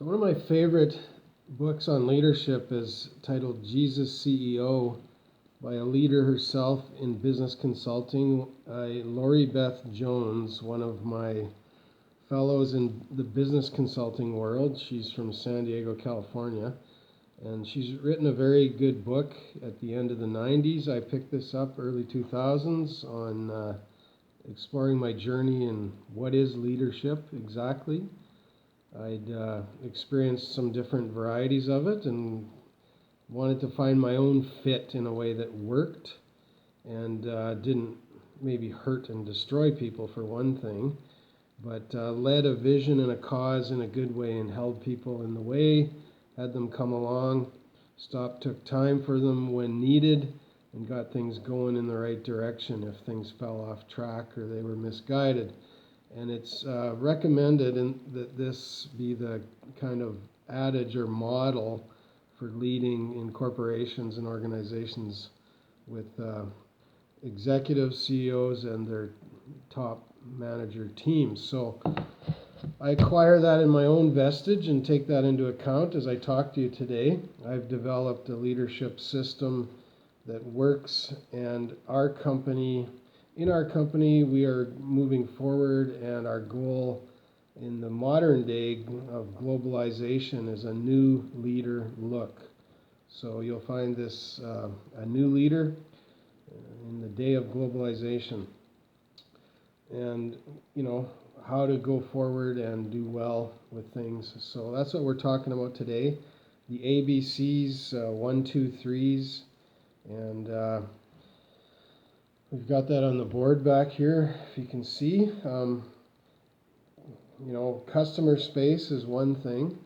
So one of my favorite books on leadership is titled Jesus CEO by a leader herself in business consulting, Lori Beth Jones, one of my fellows in the business consulting world. She's from San Diego, California, and she's written a very good book at the end of the 90s. I picked this up early 2000s on exploring my journey in what is leadership exactly. I'd experienced some different varieties of it and wanted to find my own fit in a way that worked and didn't maybe hurt and destroy people for one thing, but led a vision and a cause in a good way and held people in the way, had them come along, took time for them when needed, and got things going in the right direction if things fell off track or they were misguided. And it's recommended that this be the kind of adage or model for leading in corporations and organizations with executive CEOs and their top manager teams. So I acquire that in my own vestige and take that into account as I talk to you today. I've developed a leadership system that works, and in our company, we are moving forward, and our goal in the modern day of globalization is a new leader look. So you'll find this a new leader in the day of globalization, and how to go forward and do well with things. So that's what we're talking about today. The ABCs, 1, 2, 3s, and we've got that on the board back here, if you can see. Customer space is one thing.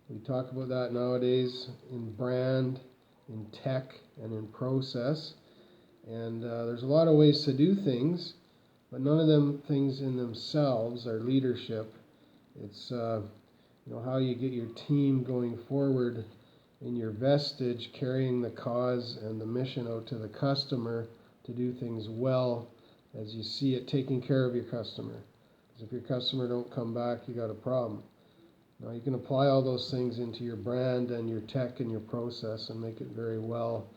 We talk about that nowadays in brand, in tech, and in process. And there's a lot of ways to do things, but none of them things in themselves are leadership. It's how you get your team going forward in your vestige, carrying the cause and the mission out to the customer to do things well as you see it, taking care of your customer. Because if your customer don't come back, you got a problem. Now you can apply all those things into your brand and your tech and your process and make it very well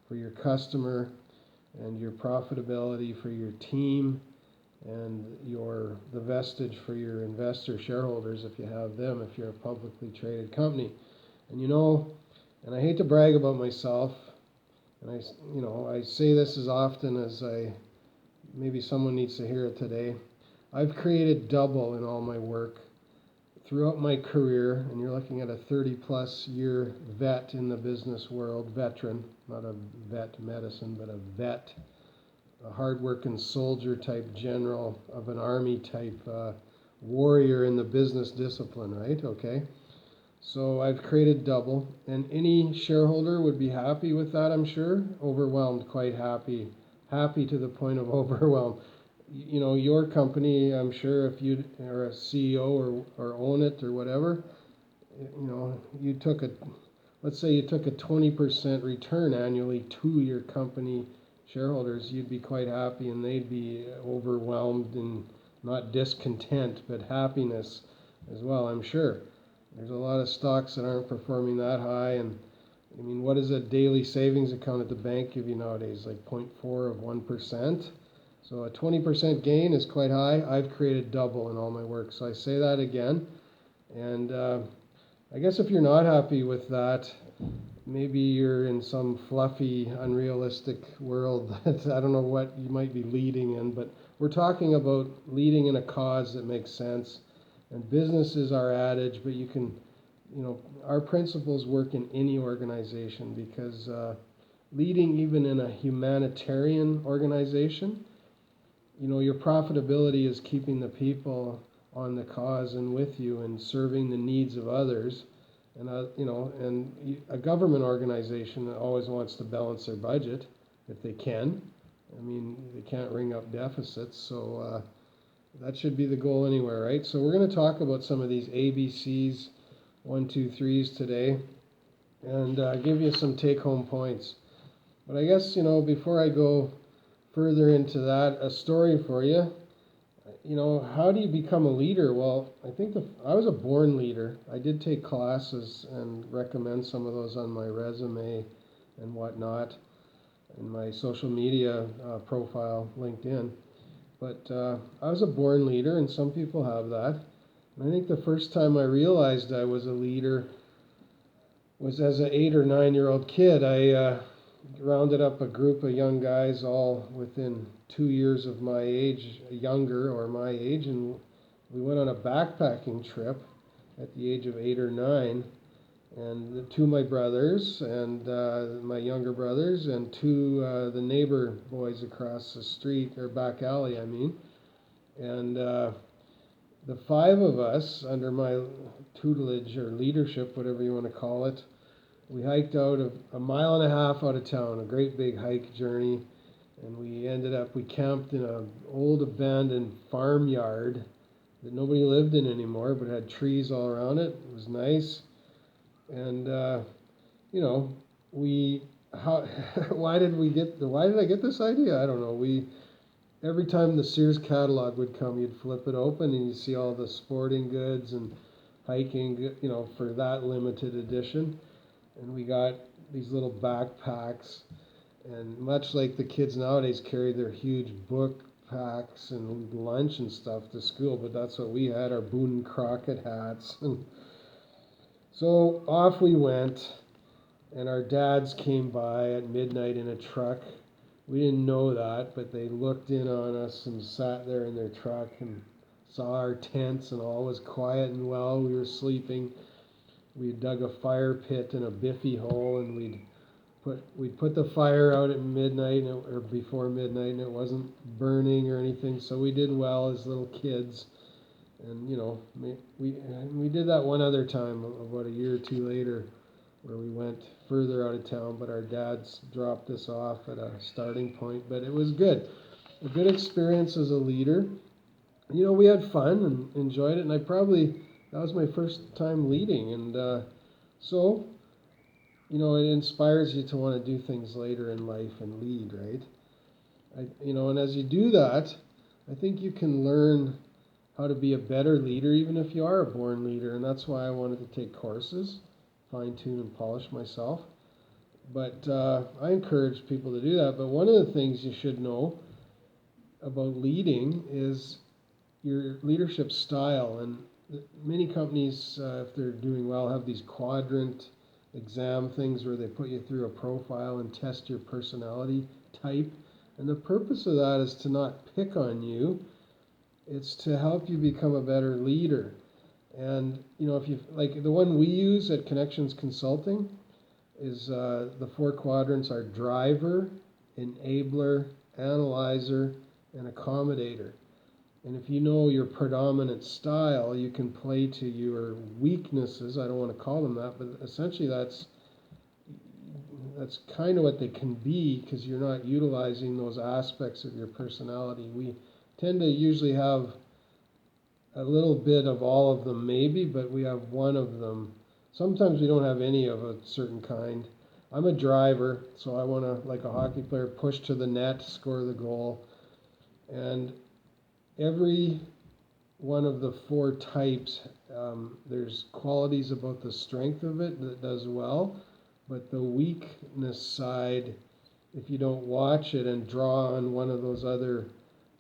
for your customer and your profitability for your team and the vestige for your investor shareholders if you have them, if you're a publicly traded company. And I hate to brag about myself, and I say this as often as maybe someone needs to hear it today. I've created double in all my work throughout my career, and you're looking at a 30-plus year vet in the business world, veteran, not a vet medicine, but a vet, a hard-working soldier type general of an army type warrior in the business discipline, right? Okay. So I've created double, and any shareholder would be happy with that, I'm sure. Overwhelmed, quite happy to the point of overwhelmed. Your company, I'm sure, if you are a CEO or own it or whatever, let's say you took a 20% return annually to your company shareholders, you'd be quite happy, and they'd be overwhelmed and not discontent, but happiness as well, I'm sure. There's a lot of stocks that aren't performing that high, and what does a daily savings account at the bank give you nowadays? Like 0.4 of 1%. So a 20% gain is quite high. I've created double in all my work. So I say that again. And I guess if you're not happy with that, maybe you're in some fluffy, unrealistic world that I don't know what you might be leading in, but we're talking about leading in a cause that makes sense. And business is our adage, but you can, our principles work in any organization, because leading even in a humanitarian organization, your profitability is keeping the people on the cause and with you and serving the needs of others. And, and a government organization always wants to balance their budget if they can. They can't ring up deficits, so that should be the goal anywhere, right? So we're going to talk about some of these ABCs, 1, 2, 3s today, and give you some take-home points. But I guess, before I go further into that, a story for you. how do you become a leader? Well, I think I was a born leader. I did take classes and recommend some of those on my resume and whatnot, in my social media profile, LinkedIn. But I was a born leader, and some people have that. And I think the first time I realized I was a leader was as an 8 or 9-year-old kid. I rounded up a group of young guys, all within 2 years of my age, younger or my age, and we went on a backpacking trip at the age of 8 or 9. And two of my brothers and my younger brothers and two the neighbor boys across the street, or back alley, I mean. And the 5 of us, under my tutelage or leadership, whatever you want to call it, we hiked out a mile and a half out of town, a great big hike journey. And we camped in an old abandoned farmyard that nobody lived in anymore, but had trees all around it. It was nice. And why did I get this idea? I don't know. Every time the Sears catalog would come, you'd flip it open and you'd see all the sporting goods and hiking, for that limited edition. And we got these little backpacks, and much like the kids nowadays carry their huge book packs and lunch and stuff to school, but that's what we had, our Boone Crockett hats. And so off we went, and our dads came by at midnight in a truck. We didn't know that, but they looked in on us and sat there in their truck and saw our tents, and all was quiet and well. We were sleeping. We dug a fire pit in a biffy hole, and we'd put the fire out at midnight or before midnight, and it wasn't burning or anything. So we did well as little kids. And we did that one other time about a year or two later, where we went further out of town, but our dads dropped us off at a starting point. But it was good, a good experience as a leader. We had fun and enjoyed it, and that was my first time leading, and so it inspires you to want to do things later in life and lead, right? And as you do that, I think you can learn how to be a better leader, even if you are a born leader, and that's why I wanted to take courses, fine-tune and polish myself. But I encourage people to do that. But one of the things you should know about leading is your leadership style. And many companies, if they're doing well, have these quadrant exam things where they put you through a profile and test your personality type. And the purpose of that is to not pick on you. It's to help you become a better leader. And, if you like, the one we use at Connections Consulting is the 4 quadrants are driver, enabler, analyzer, and accommodator. And if you know your predominant style, you can play to your weaknesses. I don't want to call them that, but essentially that's kind of what they can be, because you're not utilizing those aspects of your personality. We tend to usually have a little bit of all of them maybe, but we have one of them. Sometimes we don't have any of a certain kind. I'm a driver, so I want to, like a hockey player, push to the net, score the goal. And every one of the 4 types, there's qualities about the strength of it that does well, but the weakness side, if you don't watch it and draw on one of those other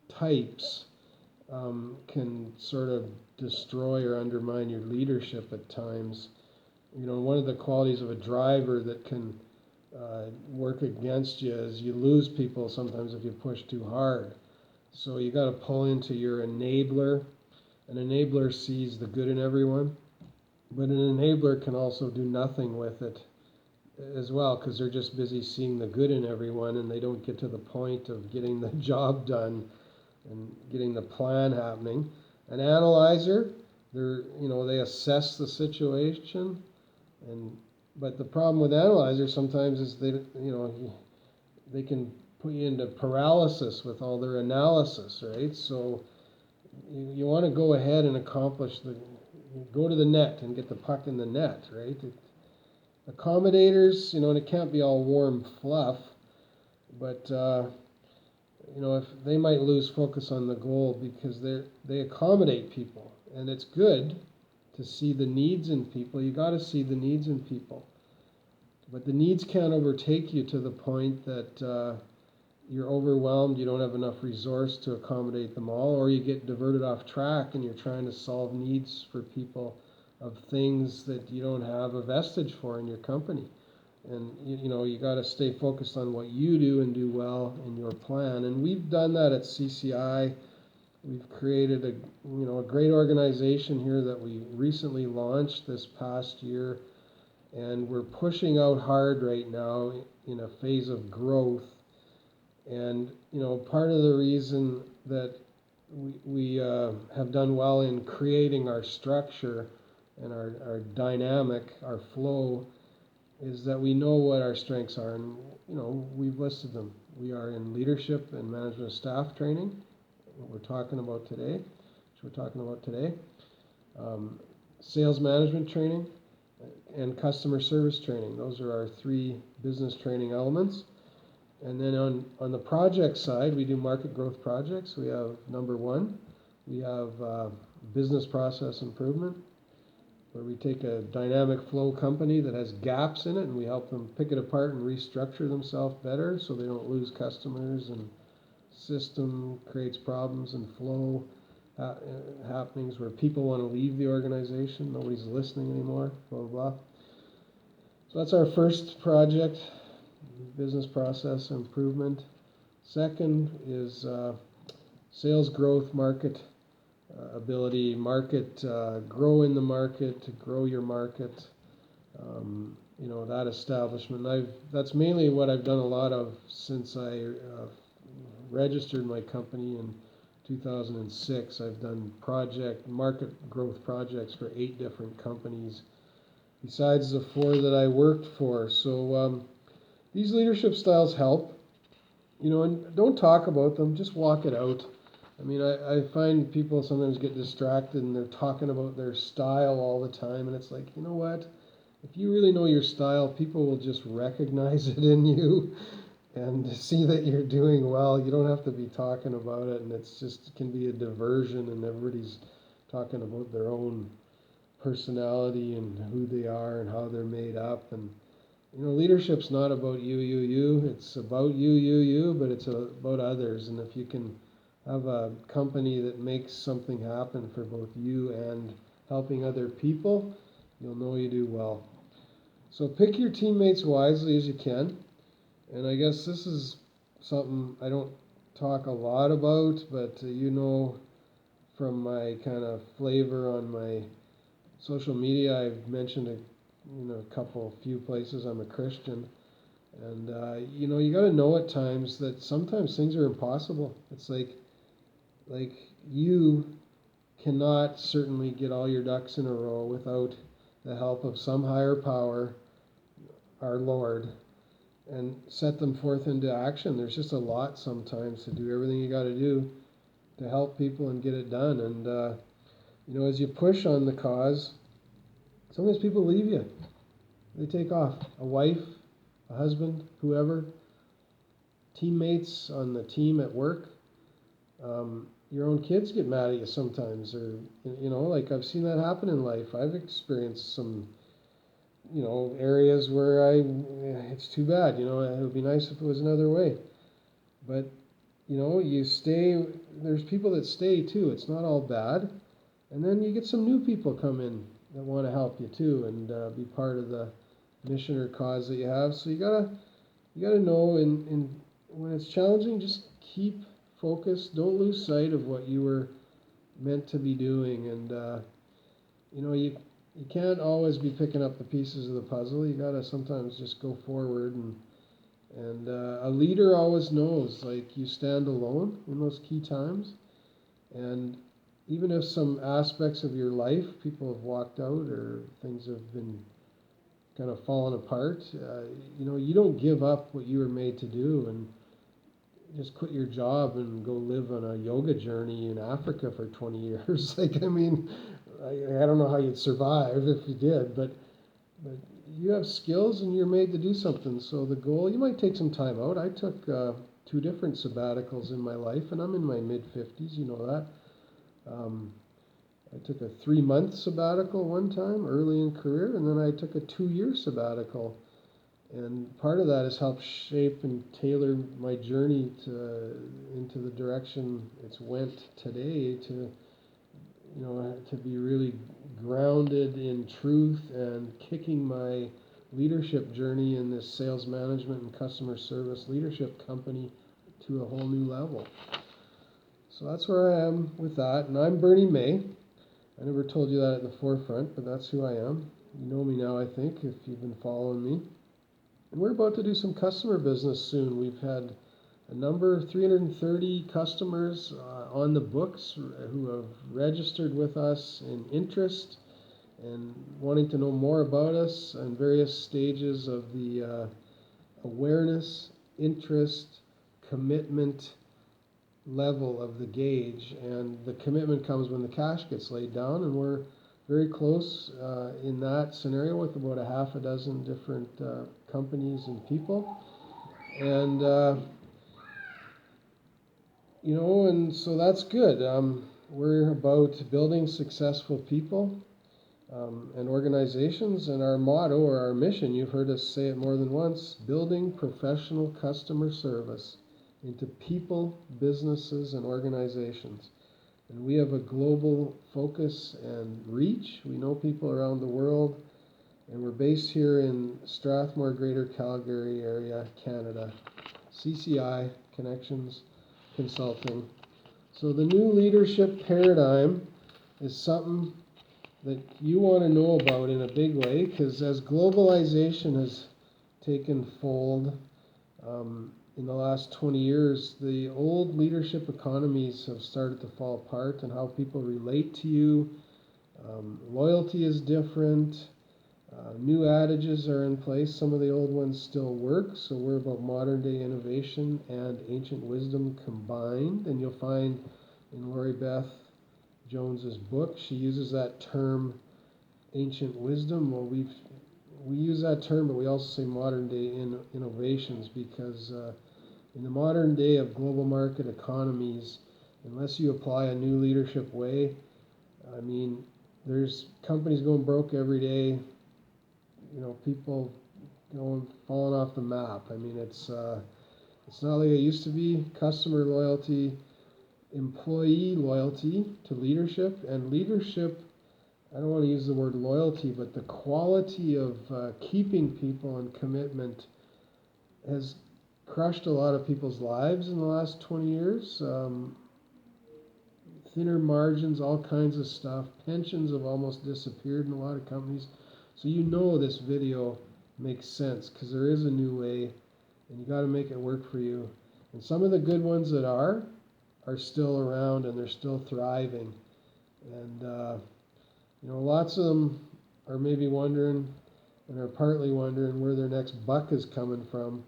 types, can sort of destroy or undermine your leadership at times. One of the qualities of a driver that can work against you is you lose people sometimes if you push too hard. So you got to pull into your enabler. An enabler sees the good in everyone, but an enabler can also do nothing with it as well, because they're just busy seeing the good in everyone, and they don't get to the point of getting the job done and getting the plan happening. An analyzer, they assess the situation, but the problem with analyzers sometimes is they can put you into paralysis with all their analysis, right? So you want to go ahead and go to the net and get the puck in the net, right? Accommodators, and it can't be all warm fluff, but if they might lose focus on the goal because they accommodate people, and it's good to see the needs in people. You got to see the needs in people, but the needs can't overtake you to the point that you're overwhelmed, you don't have enough resource to accommodate them all, or you get diverted off track and you're trying to solve needs for people of things that you don't have a vestige for in your company. And you got to stay focused on what you do and do well in your plan. And we've done that at CCI. We've created a great organization here that we recently launched this past year, and we're pushing out hard right now in a phase of growth. And part of the reason that we have done well in creating our structure and our dynamic, our flow, is that we know what our strengths are, and we've listed them. We are in leadership and management of staff training, what we're talking about today, sales management training, and customer service training. Those are our 3 business training elements. And then on the project side, we do market growth projects. We have number 1, we have business process improvement, where we take a dynamic flow company that has gaps in it and we help them pick it apart and restructure themselves better so they don't lose customers, and system creates problems and flow happenings where people want to leave the organization, nobody's listening anymore, blah, blah, blah. So that's our first project, business process improvement. Second is sales growth, market ability, grow in the market, to grow your market, that establishment. That's mainly what I've done a lot of since I registered my company in 2006. I've done market growth projects for 8 different companies, besides the 4 that I worked for. So these leadership styles help, and don't talk about them, just walk it out. I mean, I find people sometimes get distracted and they're talking about their style all the time, and it's like, you know what? If you really know your style, people will just recognize it in you and see that you're doing well. You don't have to be talking about it, and it can be a diversion, and everybody's talking about their own personality and who they are and how they're made up. And leadership's not about you. It's about you, but it's about others. And if you can have a company that makes something happen for both you and helping other people, you'll know you do well. So pick your teammates wisely as you can. And I guess this is something I don't talk a lot about, but from my kind of flavor on my social media, I've mentioned a few places I'm a Christian. And you got to know at times that sometimes things are impossible. It's like you cannot certainly get all your ducks in a row without the help of some higher power, our Lord, and set them forth into action. There's just a lot sometimes to do everything you got to do to help people and get it done. And as you push on the cause, sometimes people leave you. They take off. A wife, a husband, whoever, teammates on the team at work. Your own kids get mad at you sometimes, or like I've seen that happen in life. I've experienced some areas where it's too bad. It would be nice if it was another way, but you stay. There's people that stay too. It's not all bad, and then you get some new people come in that want to help you too and be part of the mission or cause that you have. So you gotta know, in when it's challenging, just keep focused. Don't lose sight of what you were meant to be doing. And you can't always be picking up the pieces of the puzzle. You gotta sometimes just go forward. And a leader always knows, like, you stand alone in those key times. And even if some aspects of your life people have walked out or things have been kind of fallen apart, you don't give up what you were made to do and just quit your job and go live on a yoga journey in Africa for 20 years. I don't know how you'd survive if you did, but you have skills and you're made to do something. So the goal, you might take some time out. I took two different sabbaticals in my life, and I'm in my mid-50s, you know that. I took a 3-month sabbatical one time early in career, and then I took a 2-year sabbatical. And part of that has helped shape and tailor my journey into the direction it's went today, to be really grounded in truth and kicking my leadership journey in this sales management and customer service leadership company to a whole new level. So that's where I am with that. And I'm Bernie May. I never told you that at the forefront, but that's who I am. You know me now, I think, if you've been following me. And we're about to do some customer business soon. We've had a number, 330 customers on the books who have registered with us in interest and wanting to know more about us and various stages of the awareness, interest, commitment level of the gauge. And the commitment comes when the cash gets laid down, and we're very close in that scenario with about a half a dozen different companies and people. And and so that's good. We're about building successful people and organizations, and our motto or our mission, you've heard us say it more than once, building professional customer service into people, businesses, and organizations. And we have a global focus and reach. We know people around the world, and we're based here in Strathmore, Greater Calgary area, Canada. CCI, Connections Consulting. So the new leadership paradigm is something that you want to know about in a big way, because as globalization has taken fold in the last 20 years, the old leadership economies have started to fall apart, and how people relate to you. Loyalty is different. New adages are in place. Some of the old ones still work, so we're about modern day innovation and ancient wisdom combined. And you'll find in Lori Beth Jones's book, she uses that term, ancient wisdom. Well, we use that term, but we also say modern day innovations, because in the modern day of global market economies, unless you apply a new leadership way, I mean, there's companies going broke every day. People falling off the map. I mean, it's not like it used to be. Customer loyalty, employee loyalty to leadership, and leadership, I don't want to use the word loyalty, but the quality of keeping people and commitment has crushed a lot of people's lives in the last 20 years. Thinner margins, all kinds of stuff. Pensions have almost disappeared in a lot of companies. So this video makes sense, because there is a new way, and you got to make it work for you. And some of the good ones that are still around, and they're still thriving. And lots of them are maybe wondering, and are partly wondering, where their next buck is coming from.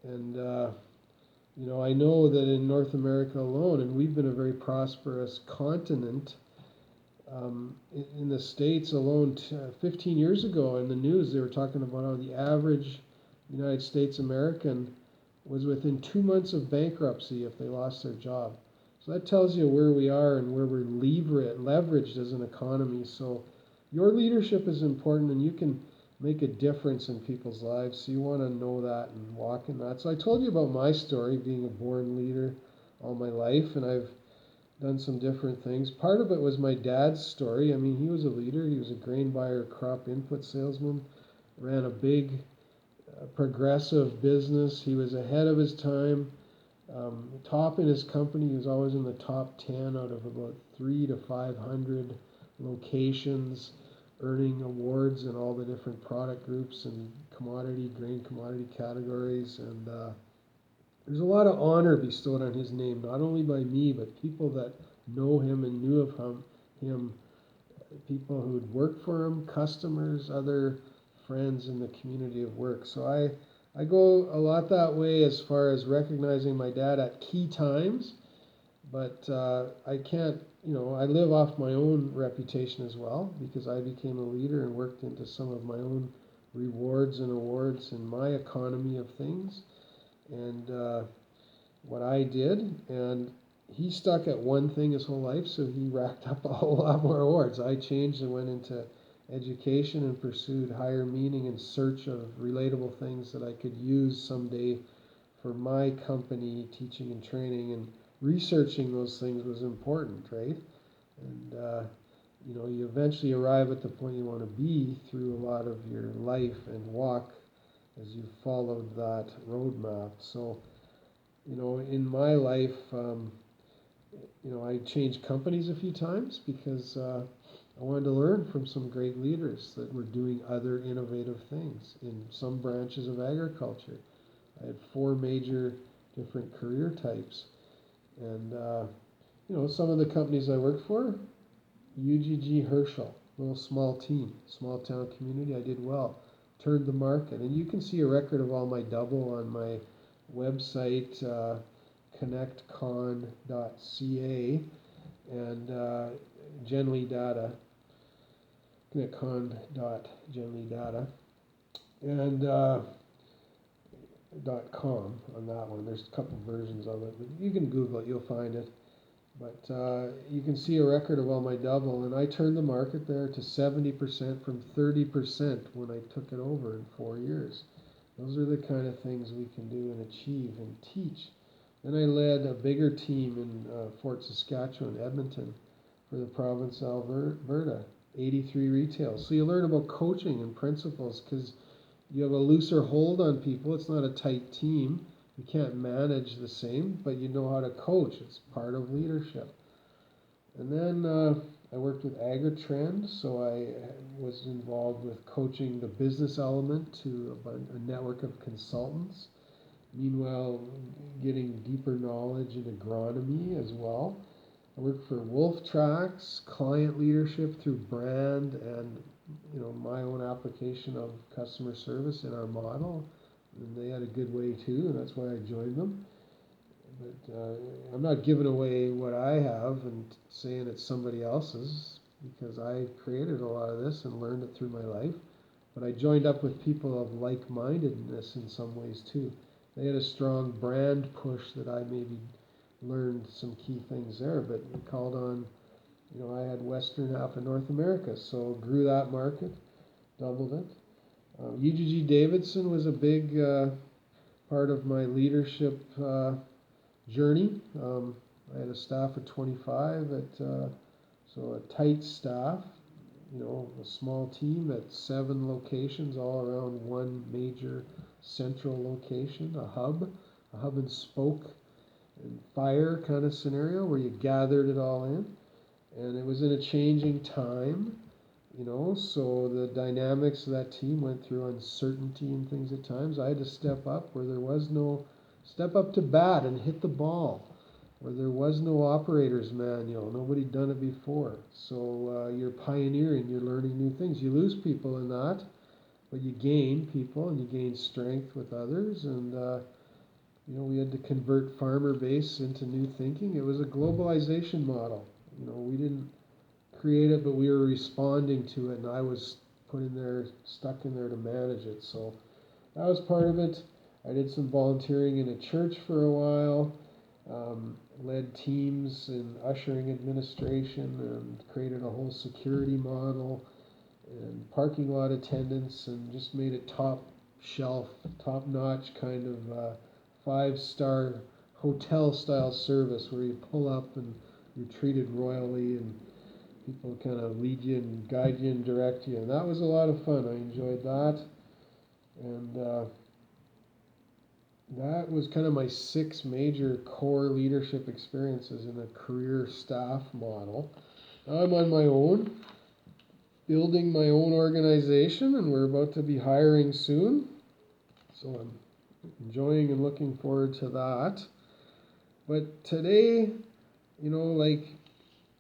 And I know that in North America alone, and we've been a very prosperous continent. In the States alone, 15 years ago in the news, they were talking about how the average United States American was within 2 months of bankruptcy if they lost their job. So that tells you where we are and where we're leveraged as an economy. So your leadership is important, and you can make a difference in people's lives. So you want to know that and walk in that. So I told you about my story, being a born leader all my life, and I've done some different things. Part of it was my dad's story. I mean, he was a leader. He was a grain buyer, crop input salesman, ran a big progressive business. He was ahead of his time, top in his company. He was always in the top 10 out of about 300 to 500 locations, earning awards in all the different product groups and grain commodity categories. And there's a lot of honor bestowed on his name, not only by me, but people that know him and knew of him, people who'd worked for him, customers, other friends in the community of work. So I go a lot that way as far as recognizing my dad at key times, but I can't, I live off my own reputation as well, because I became a leader and worked into some of my own rewards and awards in my economy of things. And what I did, and he stuck at one thing his whole life, so he racked up a whole lot more awards. I changed and went into education and pursued higher meaning in search of relatable things that I could use someday for my company. Teaching and training and researching those things was important, right? And you eventually arrive at the point you want to be through a lot of your life and walk as you followed that roadmap. So, in my life, I changed companies a few times because I wanted to learn from some great leaders that were doing other innovative things in some branches of agriculture. I had 4 major different career types. And, some of the companies I worked for, UGG Herschel, little small team, small town community, I did well. Turned the market. And you can see a record of all my double on my website, connectcon.ca, and Genly Data, connectcon.genlydata, and .com on that one. There's a couple versions of it, but you can Google it, you'll find it. But you can see a record of all my double, and I turned the market there to 70% from 30% when I took it over in 4 years. Those are the kind of things we can do and achieve and teach. Then I led a bigger team in Fort Saskatchewan, Edmonton, for the province of Alberta, 83 retail. So you learn about coaching and principles because you have a looser hold on people. It's not a tight team. You can't manage the same, but you know how to coach. It's part of leadership. And then I worked with AgriTrend, so I was involved with coaching the business element to a network of consultants. Meanwhile, getting deeper knowledge in agronomy as well. I worked for Wolf Tracks, client leadership through brand and my own application of customer service in our model. And they had a good way too, and that's why I joined them. But I'm not giving away what I have and saying it's somebody else's, because I created a lot of this and learned it through my life. But I joined up with people of like-mindedness in some ways too. They had a strong brand push that I maybe learned some key things there, but we called on, I had western half of North America, so grew that market, doubled it. UGG Davidson was a big part of my leadership journey. I had a staff of 25, so a tight staff, a small team at 7 locations all around one major central location, a hub and spoke and fire kind of scenario where you gathered it all in. And it was in a changing time, so the dynamics of that team went through uncertainty and things at times. I had to step up where there was no, step up to bat and hit the ball, where there was no operator's manual. Nobody done it before. So you're pioneering, you're learning new things. You lose people in that, but you gain people and you gain strength with others. And, we had to convert farmer base into new thinking. It was a globalization model. We didn't create it, but we were responding to it, and I was stuck in there to manage it. So that was part of it. I did some volunteering in a church for a while, led teams in ushering administration, and created a whole security model and parking lot attendance, and just made it top shelf, top notch kind of 5-star hotel style service where you pull up and you're treated royally, and people kind of lead you and guide you and direct you. And that was a lot of fun. I enjoyed that. And that was kind of my 6 major core leadership experiences in a career staff model. Now I'm on my own, building my own organization, and we're about to be hiring soon. So I'm enjoying and looking forward to that. But today,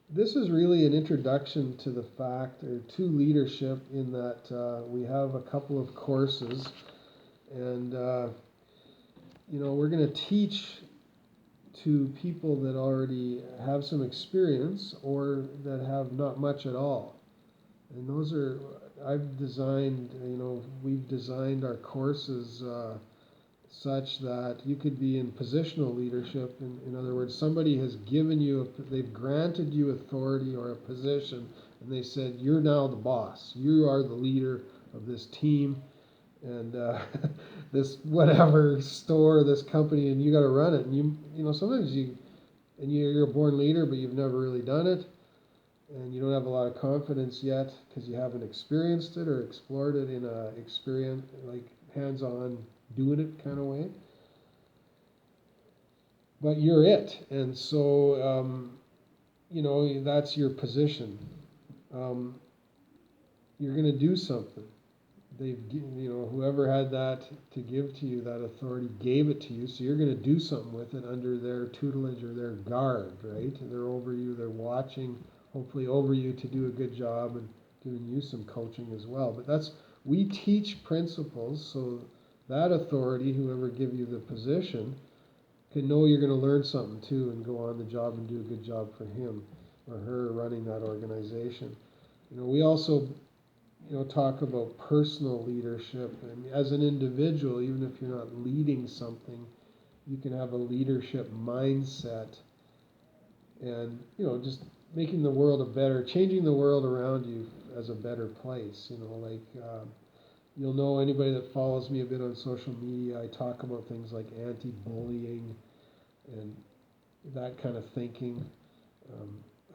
this is really an introduction to the fact, or to leadership, in that we have a couple of courses, and we're going to teach to people that already have some experience or that have not much at all. And those are, we've designed our courses such that you could be in positional leadership. In other words, somebody has given you, they've granted you authority or a position, and they said, you're now the boss. You are the leader of this team and this whatever store, this company, and you got to run it. And you know, sometimes you're a born leader, but you've never really done it, and you don't have a lot of confidence yet because you haven't experienced it or explored it in a experience like hands-on doing it kind of way. But you're it, and so you know, that's your position. You're going to do something. You know, whoever had that to give to you, that authority, gave it to you, so you're going to do something with it under their tutelage or their guard, right? They're over you, they're watching, hopefully over you to do a good job and giving you some coaching as well. But we teach principles so that authority, whoever give you the position, can know you're going to learn something too and go on the job and do a good job for him or her running that organization. You know, we also talk about personal leadership, and as an individual, even if you're not leading something, you can have a leadership mindset and, just making the world changing the world around you as a better place. You'll know, anybody that follows me a bit on social media, I talk about things like anti-bullying and that kind of thinking.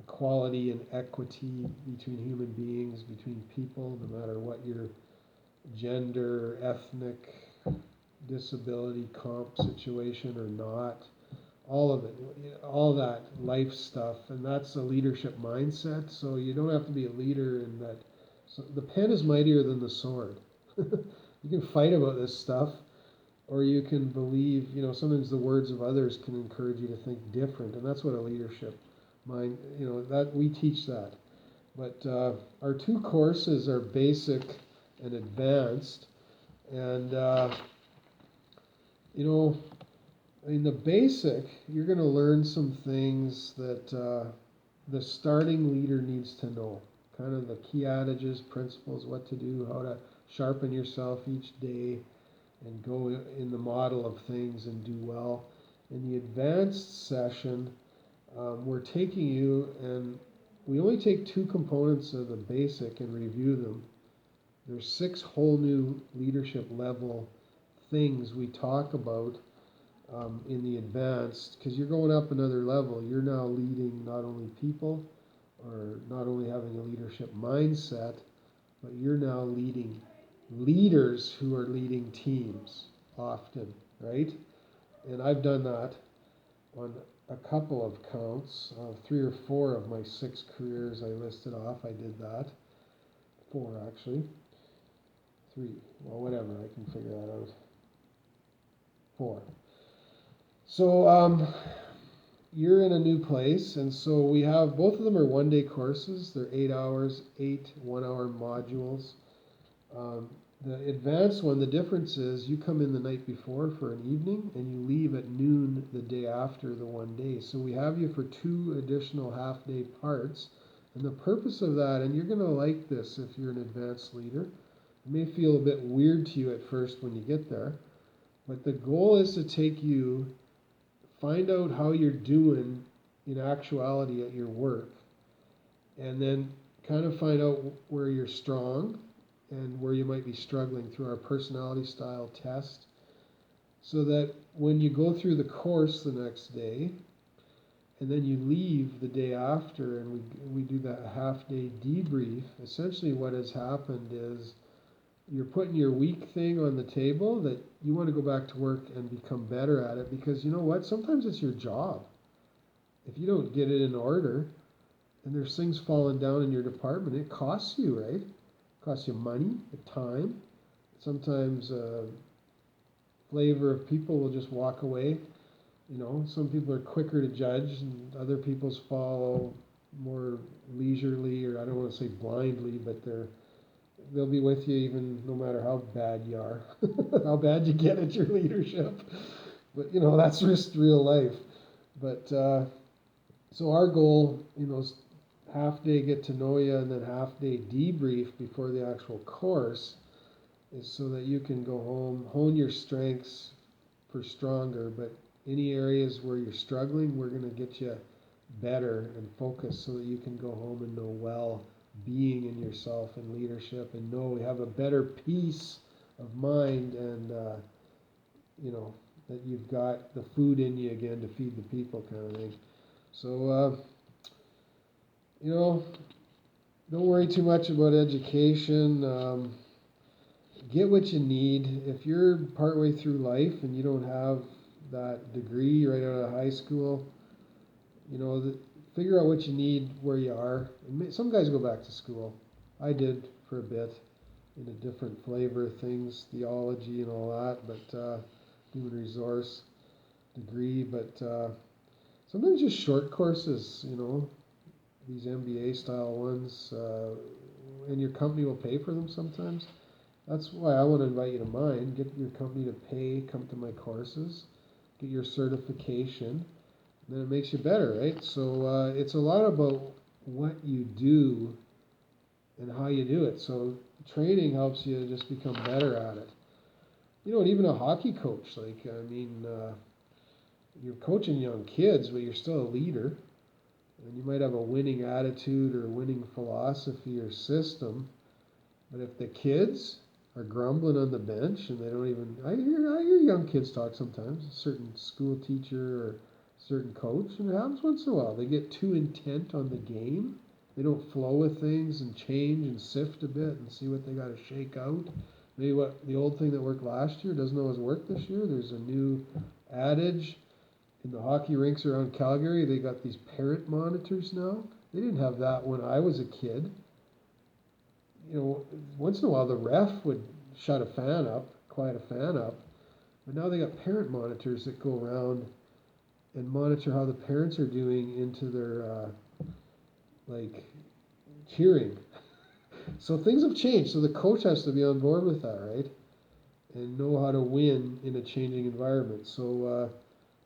Equality and equity between human beings, between people, no matter what your gender, ethnic, disability, comp situation or not, all of it, all that life stuff, and that's a leadership mindset. So you don't have to be a leader in that. So the pen is mightier than the sword. You can fight about this stuff, or you can believe, sometimes the words of others can encourage you to think different, and that's what a leadership mind, that we teach that. But our two courses are basic and advanced, and in the basic, you're going to learn some things that the starting leader needs to know. Kind of the key adages, principles, what to do, how to sharpen yourself each day and go in the model of things and do well. In the advanced session, we're taking you, and we only take two components of the basic and review them. There's 6 whole new leadership level things we talk about in the advanced, because you're going up another level. You're now leading not only people, or not only having a leadership mindset, but you're now leading leaders who are leading teams often, right? And I've done that on a couple of counts, 3 or 4 of my 6 careers I listed off. I did that. 4 actually. 3. Well, whatever. I can figure that out. 4. So you're in a new place, and so we have, both of them are one-day courses. They're 8 hours, 8 one-hour modules. The advanced one, the difference is you come in the night before for an evening and you leave at noon the day after the one day. So we have you for 2 additional half-day parts. And the purpose of that, and you're going to like this if you're an advanced leader, it may feel a bit weird to you at first when you get there, but the goal is to take you, find out how you're doing in actuality at your work, and then kind of find out where you're strong and where you might be struggling through our personality style test, so that when you go through the course the next day, and then you leave the day after, and we do that half-day debrief, essentially what has happened is you're putting your weak thing on the table that you want to go back to work and become better at it, because you know what? Sometimes it's your job. If you don't get it in order, and there's things falling down in your department, it costs you, right? Costs you money, time. Sometimes flavor of people will just walk away. Some people are quicker to judge, and other people's follow more leisurely, or I don't want to say blindly, but they'll be with you even no matter how bad you are, how bad you get at your leadership. But that's just real life. But so our goal, is half day get to know you, and then half day debrief before the actual course, is so that you can go home, hone your strengths, for stronger, but any areas where you're struggling, we're going to get you better and focused so that you can go home and know well being in yourself and leadership and know we have a better peace of mind and that you've got the food in you again to feed the people kind of thing. So don't worry too much about education. Get what you need. If you're partway through life and you don't have that degree right out of high school, figure out what you need where you are. And some guys go back to school. I did for a bit in a different flavor of things, theology and all that, but human resource degree. But sometimes just short courses, these MBA style ones, and your company will pay for them sometimes. That's why I want to invite you to mine. Get your company to pay, come to my courses, get your certification. Then it makes you better, right? So it's a lot about what you do and how you do it. So training helps you just become better at it. And even a hockey coach, you're coaching young kids, but you're still a leader. And you might have a winning attitude or a winning philosophy or system. But if the kids are grumbling on the bench and they don't even, I hear young kids talk sometimes, a certain school teacher or certain coach, and it happens once in a while. They get too intent on the game. They don't flow with things and change and sift a bit and see what they got to shake out. Maybe what the old thing that worked last year doesn't always work this year. There's a new adage in the hockey rinks around Calgary. They got these parent monitors now. They didn't have that when I was a kid. Once in a while the ref would shut a fan up, quiet a fan up, but now they got parent monitors that go around and monitor how the parents are doing into their cheering. So things have changed. So the coach has to be on board with that, right? And know how to win in a changing environment. So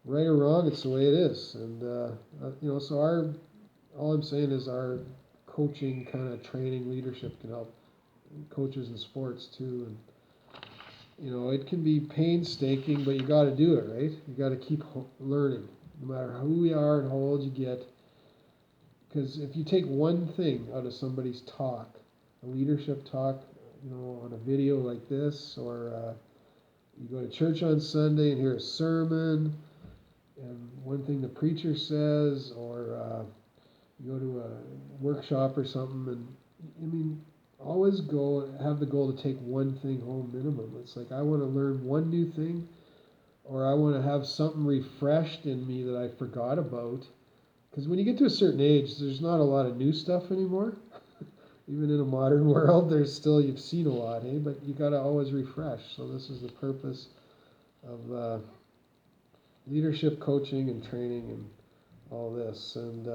right or wrong, it's the way it is. And so all I'm saying is our coaching kind of training leadership can help coaches in sports too. And it can be painstaking, but you got to do it, right? You got to keep learning, no matter who you are and how old you get. Because if you take one thing out of somebody's talk, a leadership talk, on a video like this, or you go to church on Sunday and hear a sermon, and one thing the preacher says, or you go to a workshop or something, and always have the goal to take one thing home minimum. It's like I want to learn one new thing, or I want to have something refreshed in me that I forgot about. Because when you get to a certain age, there's not a lot of new stuff anymore. Even in a modern world, you've seen a lot, hey? But you got to always refresh. So this is the purpose of leadership coaching and training and all this. And